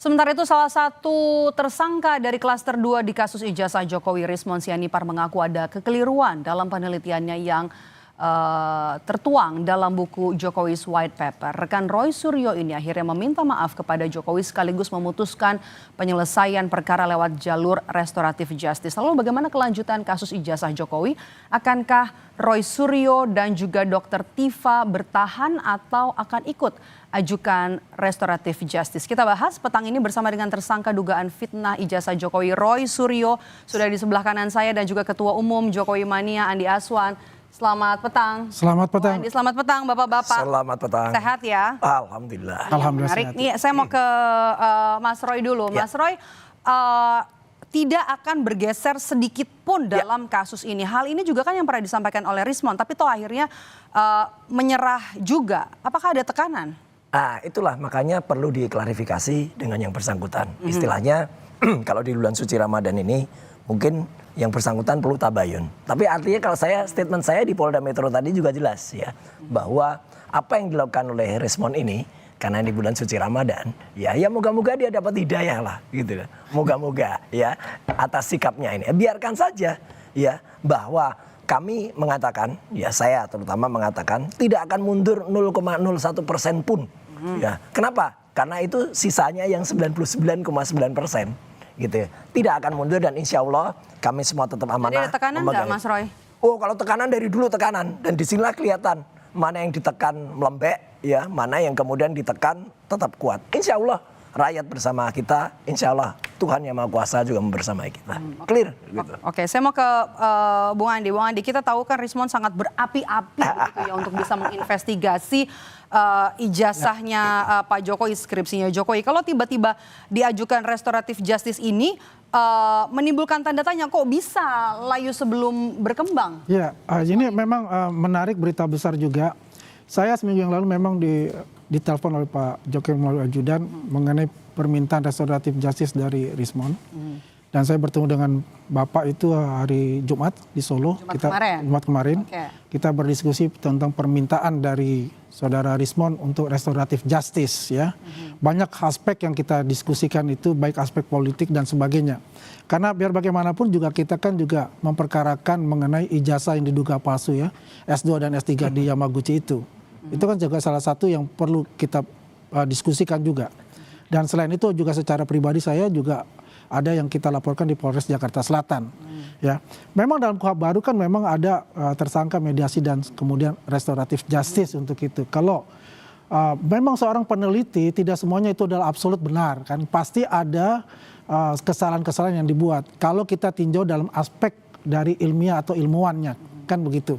Sementara itu salah satu tersangka dari klaster 2 di kasus ijazah Jokowi, Rismon Sianipar, mengaku ada kekeliruan dalam penelitiannya yang tertuang dalam buku Jokowi's White Paper. Rekan Roy Suryo ini akhirnya meminta maaf kepada Jokowi sekaligus memutuskan penyelesaian perkara lewat jalur restoratif justice. Lalu bagaimana kelanjutan kasus ijazah Jokowi? Akankah Roy Suryo dan juga Dr. Tifa bertahan atau akan ikut ajukan restoratif justice? Kita bahas petang ini bersama dengan tersangka dugaan fitnah ijazah Jokowi, Roy Suryo. Sudah di sebelah kanan saya, dan juga Ketua Umum Jokowi Mania, Andi Aswan. Selamat petang. Selamat petang. Andi, selamat petang Bapak-Bapak. Selamat petang. Sehat ya? Alhamdulillah. Alhamdulillah Menarik. sehat. Nih, saya mau ke Mas Roy dulu. Ya. Mas Roy, tidak akan bergeser sedikit pun dalam kasus ini. Hal ini juga kan yang pernah disampaikan oleh Rismon, tapi toh akhirnya menyerah juga. Apakah ada tekanan? Itulah makanya perlu diklarifikasi dengan yang bersangkutan. Istilahnya kalau di bulan suci Ramadan ini mungkin yang bersangkutan perlu tabayun. Tapi artinya kalau statement saya di Polda Metro tadi juga jelas ya, bahwa apa yang dilakukan oleh Rismon ini karena di bulan suci Ramadan, ya moga-moga dia dapat hidayah lah gitu. Moga-moga ya atas sikapnya ini. Biarkan saja ya, bahwa kami mengatakan, ya saya terutama mengatakan tidak akan mundur 0,01% pun. Ya, kenapa? Karena itu sisanya yang 99,9%. Gitu ya. Tidak akan mundur, dan insya Allah kami semua tetap amanah. Jadi ada tekanan nggak, Mas Roy? Oh, kalau tekanan dari dulu tekanan, dan disinilah kelihatan mana yang ditekan melembek, ya, mana yang kemudian ditekan tetap kuat. Insya Allah rakyat bersama kita, insya Allah Tuhan Yang Maha Kuasa juga membersamai kita. Clear. Gitu. Oke, saya mau ke Bung Andi. Bung Andi, kita tahu kan Rismon sangat berapi-api begitu ya untuk bisa menginvestigasi ijazahnya Pak Jokowi, skripsinya Jokowi. Kalau tiba-tiba diajukan restoratif justice ini menimbulkan tanda tanya, kok bisa layu sebelum berkembang? Ya, ini memang menarik, berita besar juga. Saya seminggu yang lalu memang ditelepon oleh Pak Jokowi melalui ajudan mengenai permintaan restoratif justice dari Rismon. Dan saya bertemu dengan Bapak itu hari Jumat di Solo. Jumat kemarin. Okay. Kita berdiskusi tentang permintaan dari saudara Rismon untuk restoratif justice ya. Banyak aspek yang kita diskusikan itu, baik aspek politik dan sebagainya. Karena biar bagaimanapun juga kita kan juga memperkarakan mengenai ijazah yang diduga palsu ya, S2 dan S3 di Yamaguchi itu. Itu kan juga salah satu yang perlu kita diskusikan juga. Dan selain itu juga secara pribadi saya juga ada yang kita laporkan di Polres Jakarta Selatan. Ya, memang dalam KUHP baru kan memang ada tersangka mediasi dan kemudian restoratif justice untuk itu. Kalau memang seorang peneliti tidak semuanya itu adalah absolut benar kan, pasti ada kesalahan-kesalahan yang dibuat. Kalau kita tinjau dalam aspek dari ilmiah atau ilmuwannya kan begitu.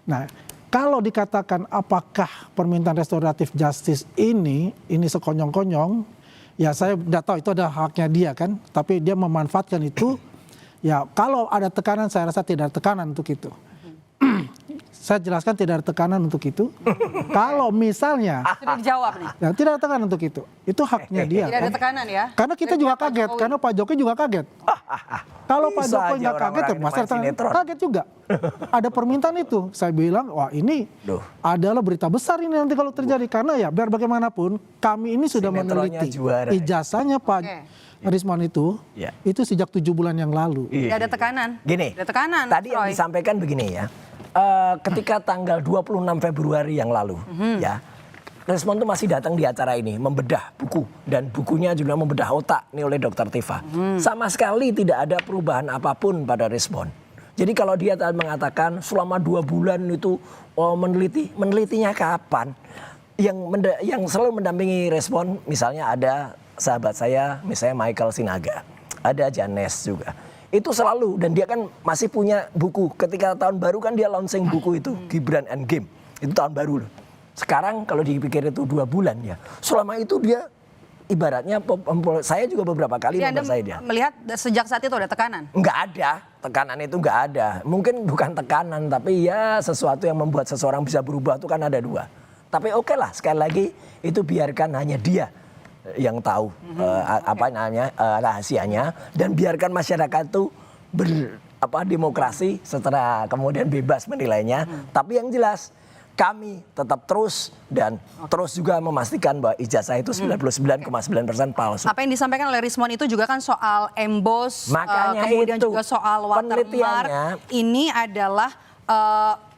Nah, kalau dikatakan apakah permintaan restoratif justice ini sekonyong-konyong, ya saya tidak tahu, itu ada haknya dia kan. Tapi dia memanfaatkan itu, ya kalau ada tekanan saya rasa tidak ada tekanan untuk itu. Saya jelaskan tidak ada tekanan untuk itu. Kalau misalnya Sudah dijawab nih. ya, tidak ada tekanan untuk itu haknya dia. Tidak ada tekanan ya? Karena kita juga kaget, karena Pak Jokowi juga kaget. Kalau Pak Jokowi nggak kaget, ya Mas kaget juga. Ada permintaan itu. Saya bilang, wah ini adalah berita besar ini nanti kalau terjadi. Karena ya biar bagaimanapun kami ini sudah meneliti ijazahnya Pak Rismon itu sejak 7 bulan yang lalu. Tidak ada tekanan. Gini, ada tekanan, tadi yang disampaikan begini ya. Ketika tanggal 26 Februari yang lalu, ya, Rismon tuh masih datang di acara ini membedah buku, dan bukunya juga membedah otak nih oleh Dr. Tifa. Sama sekali tidak ada perubahan apapun pada Rismon. Jadi kalau dia tadi mengatakan selama 2 bulan itu menelitinya kapan? Yang selalu mendampingi Rismon, misalnya ada sahabat saya, misalnya Michael Sinaga, ada Janes juga. Itu selalu, dan dia kan masih punya buku. Ketika tahun baru kan dia launching buku itu, Gibran and Game. Itu tahun baru loh. Sekarang kalau dipikir itu 2 bulan ya. Selama itu dia ibaratnya, saya juga beberapa kali mempercayai dia. Melihat sejak saat itu ada tekanan? Nggak ada, tekanan itu nggak ada. Mungkin bukan tekanan, tapi ya sesuatu yang membuat seseorang bisa berubah itu kan ada 2. Tapi oke lah, sekali lagi itu biarkan hanya dia yang tahu rahasianya, dan biarkan masyarakat itu demokrasi setelah kemudian bebas menilainya. Tapi yang jelas kami tetap terus dan terus juga memastikan bahwa ijazah itu 99,9% palsu. Apa yang disampaikan oleh Rismon itu juga kan soal emboss, Makanya kemudian itu juga soal watermark. penelitiannya. Ini adalah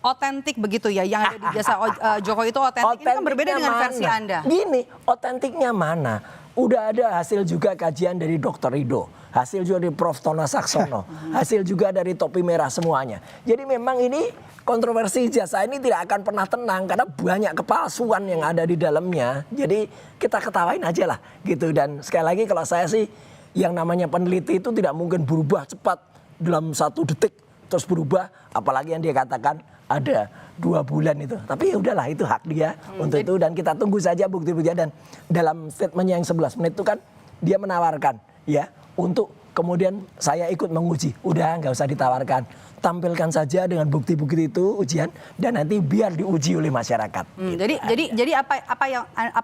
otentik begitu ya, yang ada di jasa Jokowi itu otentik. Ini kan berbeda dengan Otentiknya versi mana? Anda. Gini, otentiknya mana? Udah ada hasil juga kajian dari Dr. Rido, hasil juga dari Prof. Tona Saksono, hasil juga dari Topi Merah semuanya. Jadi memang ini kontroversi ijazah ini tidak akan pernah tenang karena banyak kepalsuan yang ada di dalamnya. Jadi kita ketawain aja lah gitu. Dan sekali lagi kalau saya sih yang namanya peneliti itu tidak mungkin berubah cepat dalam 1 detik terus berubah. Apalagi yang dia katakan ada 2 bulan itu. Tapi ya udahlah itu hak dia untuk itu dan kita tunggu saja bukti-buktinya. Dan dalam statementnya yang 11 menit itu kan dia menawarkan ya untuk kemudian saya ikut menguji. Udah nggak usah ditawarkan. Tampilkan saja dengan bukti-bukti itu ujian dan nanti biar diuji oleh masyarakat. Jadi apa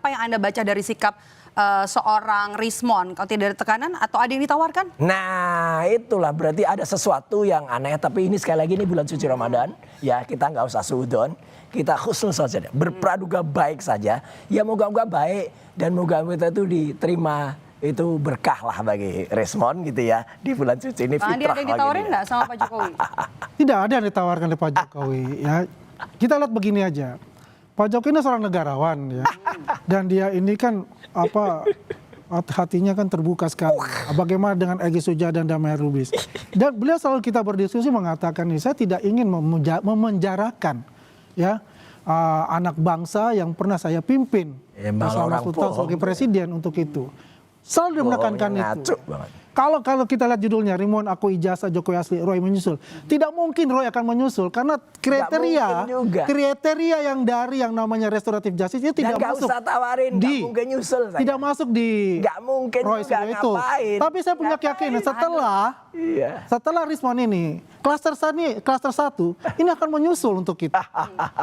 yang Anda baca dari sikap seorang Rismon, kalau tidak ada tekanan atau ada yang ditawarkan? Nah itulah berarti ada sesuatu yang aneh. Tapi ini sekali lagi ini bulan suci Ramadan. Ya kita nggak usah suudon. Kita khusus saja. Berpraduga baik saja. Ya moga-moga baik. Dan moga-moga itu diterima. Itu berkah lah bagi Rismon gitu ya. Di bulan suci ini fitrah. Andi ada yang ditawarin nggak sama Pak Jokowi? Tidak ada yang ditawarkan oleh Pak Jokowi. Ya, kita lihat begini aja. Pak Jokowi ini seorang negarawan ya. Dan dia ini kan hatinya kan terbuka sekali. Bagaimana dengan Egy Sujana dan Damai Rubis. Dan beliau selalu kita berdiskusi mengatakan ini, saya tidak ingin memenjarakan ya anak bangsa yang pernah saya pimpin selama 10 tahun sebagai presiden untuk itu. Selalu menekankan itu. Kalau kita lihat judulnya Rismon aku ijazah Jokowi asli Roy menyusul. Tidak mungkin Roy akan menyusul karena kriteria yang dari yang namanya restoratif justice itu tidak masuk. Usah tawarin, di mungkin nyusul saya. Tidak masuk di Nggak mungkin Roy juga itu. ngapain. Tapi saya punya keyakinan setelah Rismon ini klaster 1 ini akan menyusul untuk kita.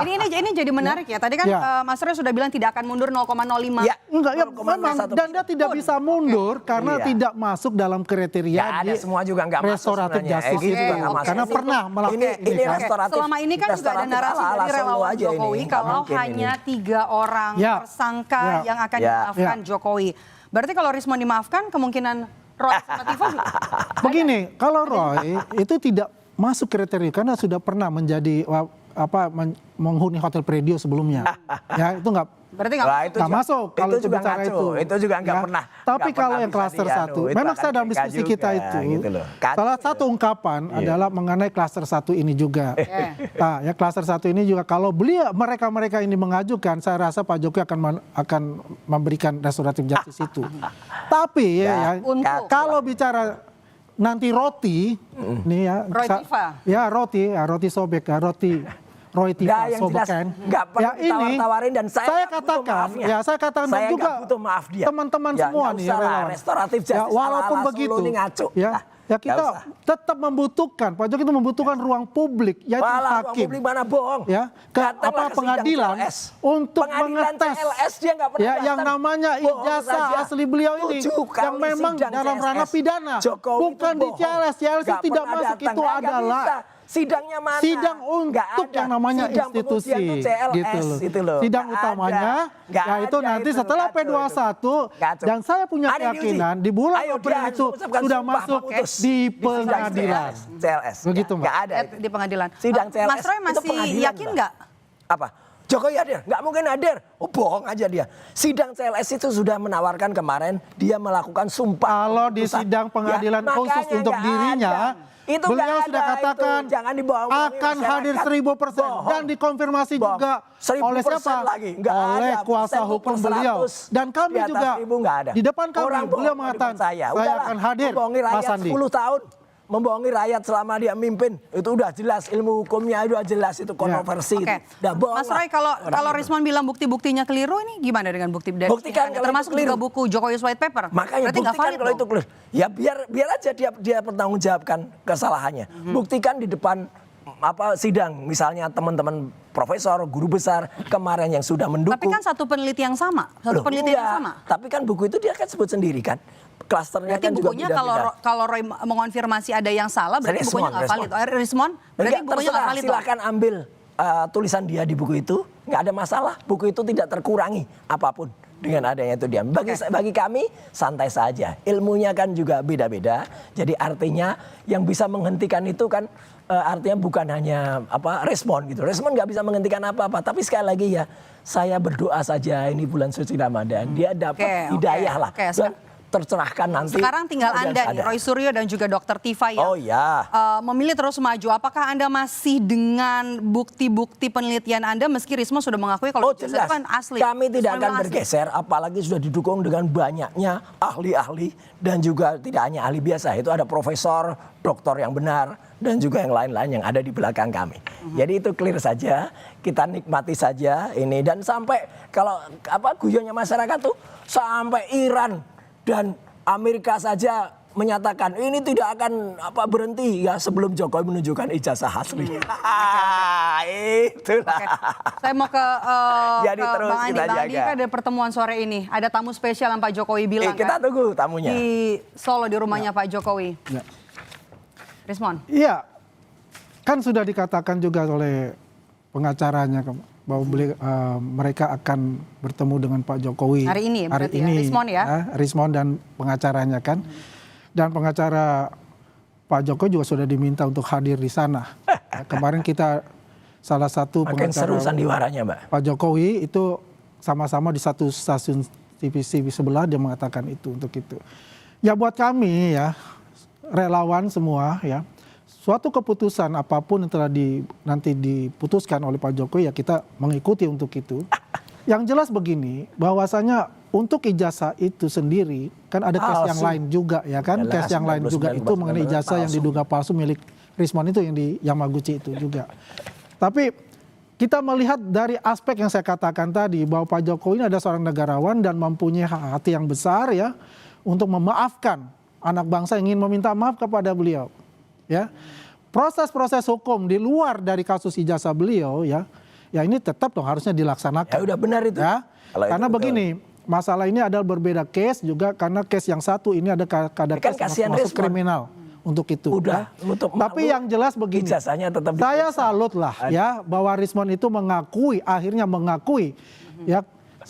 Ini jadi menarik ya. Tadi kan Mas Roy sudah bilang tidak akan mundur 0,05. Ya. Enggak ya memang dan dia tidak bisa mundur karena tidak masuk dalam kriteria ada semua juga nggak masuk restoratif sebenarnya. justice Egy itu. juga nggak masuk. Karena pernah melakukan ini restoratif. Selama ini kan juga ada narasi dari relawan Jokowi kalau hanya 3 orang tersangka yang akan dimaafkan Jokowi. Berarti kalau Rismon dimaafkan kemungkinan Roy sama Tifa juga. Begini, kalau Roy itu tidak masuk kriteria karena sudah pernah menjadi menghuni Hotel Predio sebelumnya. Ya itu berarti nggak masuk kalau itu juga bicara ngaco. itu. Itu juga nggak pernah. Tapi kalau yang klaster 1, memang saya dalam diskusi kita itu, salah satu ungkapan adalah mengenai klaster 1 ini juga. Nah, ya klaster 1 ini juga kalau mereka ini mengajukan, saya rasa Pak Jokowi akan memberikan restoratif justice itu. Tapi kalau bicara nanti roti, nih ya, roti sobek, Roy Tifa Sobekan. Ya ini tawarin dan saya katakan dan juga teman-teman semua nih restoratif justice walaupun begitu ya kita tetap membutuhkan Pak Jokowi itu membutuhkan ruang publik yaitu hakim. Ruang publik mana bohong? Ya, pengadilan untuk mengetes yang namanya ijazah asli beliau ini yang memang dalam ranah pidana bukan di CLS. CLS itu tidak masuk, itu adalah sidangnya mana? Sidang untuk yang namanya institusi gitu loh. Sidang utamanya yaitu nanti setelah P21 dan saya punya keyakinan di bulan April itu sudah masuk di pengadilan. CLS. Begitu Mbak. Nggak ada di pengadilan. Sidang CLS. Mas Roy masih yakin nggak? Apa? Jokowi hadir? Nggak mungkin hadir. Oh bohong aja dia. Sidang CLS itu sudah menawarkan kemarin dia melakukan sumpah. Kalau di sidang pengadilan khusus untuk dirinya itu beliau sudah katakan akan hadir 1000% dan dikonfirmasi juga oleh siapa? Oleh kuasa hukum beliau. Dan kami juga di depan kami beliau mengatakan saya akan hadir Mas Sandi. 10 tahun membohongi rakyat selama dia mimpin itu udah jelas, ilmu hukumnya udah jelas, itu kontroversi. Mas Roy, kalau Rismon bilang bukti-buktinya keliru, ini gimana dengan bukti dari buktikan termasuk juga buku Jokowi's White Paper? Makanya berarti buktikan kalau itu clear. Ya biar aja dia bertanggungjawabkan kesalahannya. Buktikan di depan sidang, misalnya teman-teman profesor, guru besar kemarin yang sudah mendukung. Tapi kan satu peneliti yang sama, yang sama. Tapi kan buku itu dia kan sebut sendiri kan. Klasternya berarti kan bukunya juga kalau Roy mengonfirmasi ada yang salah, berarti bukunya nggak valid. Rismon, berarti bukunya nggak valid. Silakan ambil tulisan dia di buku itu, nggak ada masalah. Buku itu tidak terkurangi apapun dengan adanya itu dia. Bagi kami santai saja. Ilmunya kan juga beda-beda. Jadi artinya yang bisa menghentikan itu kan artinya bukan hanya respon gitu. Respon nggak bisa menghentikan apa-apa. Tapi sekali lagi ya, saya berdoa saja ini bulan suci Ramadan. Dia dapat hidayah lah. Tercerahkan nanti. Sekarang tinggal Anda nih, Roy Suryo dan juga Dr. Tifa yang memilih terus maju. Apakah Anda masih dengan bukti-bukti penelitian Anda meski Rismon sudah mengakui kalau itu kan asli? Kami tidak akan bergeser, apalagi sudah didukung dengan banyaknya ahli-ahli dan juga tidak hanya ahli biasa. Itu ada profesor, doktor yang benar dan juga yang lain-lain yang ada di belakang kami. Jadi itu clear saja, kita nikmati saja ini dan sampai kalau guyonnya masyarakat tuh sampai Iran dan Amerika saja menyatakan ini tidak akan berhenti ya sebelum Jokowi menunjukkan ijazah asli. Itulah. Saya mau ke Jadi terus Bang Andi. Bang Andi kan ada pertemuan sore ini. Ada tamu spesial yang Pak Jokowi bilang kita tunggu tamunya. Di Solo di rumahnya Pak Jokowi. Rismon. Iya, kan sudah dikatakan juga oleh pengacaranya bahwa mereka akan bertemu dengan Pak Jokowi hari ini Rismon ya? Rismon dan pengacaranya kan. Dan pengacara Pak Jokowi juga sudah diminta untuk hadir di sana. Kemarin kita salah satu pengacara sandiwaranya, Mbak. Pak Jokowi itu sama-sama di satu stasiun TV sebelah dia mengatakan itu untuk itu. Ya buat kami ya relawan semua ya. Suatu keputusan apapun yang telah nanti diputuskan oleh Pak Jokowi ya kita mengikuti untuk itu. Yang jelas begini, bahwasanya untuk ijazah itu sendiri kan ada case yang lain juga ya kan, case yang lain juga itu mengenai ijazah yang diduga palsu milik Rismon itu yang di Yamaguchi itu juga. Tapi kita melihat dari aspek yang saya katakan tadi bahwa Pak Jokowi ini ada seorang negarawan dan mempunyai hati yang besar ya untuk memaafkan anak bangsa yang ingin meminta maaf kepada beliau. Ya, proses-proses hukum di luar dari kasus ijazah beliau ya ini tetap dong harusnya dilaksanakan. Ya udah benar itu. Ya, karena itu begini, masalah ini adalah berbeda case juga karena case yang satu ini ada case masuk kriminal untuk itu. Udah, ya. Tapi yang jelas begini, tetap saya salut lah ya bahwa Rismon itu akhirnya mengakui ya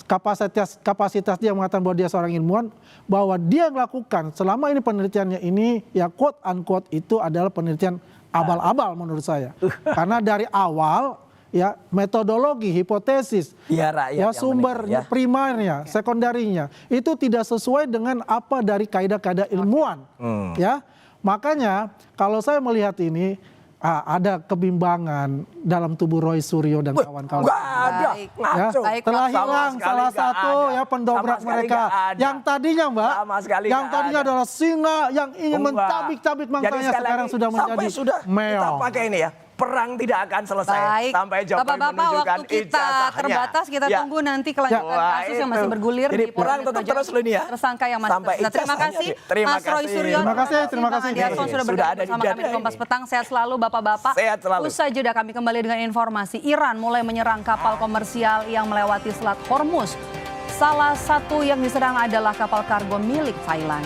kapasitas dia mengatakan bahwa dia seorang ilmuwan, bahwa dia melakukan selama ini penelitiannya ini ya quote unquote itu adalah penelitian abal-abal menurut saya. Karena dari awal ya metodologi, hipotesis, ya sumber primernya, sekundarinya itu tidak sesuai dengan apa dari kaidah-kaidah ilmuwan. Ya, makanya kalau saya melihat ini ada kebimbangan dalam tubuh Roy Suryo dan kawan-kawan. Telah hilang salah satu ya pendobrak mereka yang tadinya yang tadinya adalah singa yang ingin mencabik-cabik mangsanya sekarang sudah menjadi meong. Kita pakai ini ya. Perang tidak akan selesai sampai Jokowi menunjukkan waktu kita terbatas, kita tunggu nanti kelanjutan kasus yang masih bergulir. Jadi perang tetap terus ini ya. Tersangka yang masih terima kasih Mas Roy Suryo. Terima kasih. Sudah bergabung bersama kami di Kompas Petang. Sehat selalu Bapak-bapak. Sehat selalu. Usai jeda kami kembali dengan informasi Iran mulai menyerang kapal komersial yang melewati Selat Hormuz. Salah satu yang diserang adalah kapal kargo milik Thailand.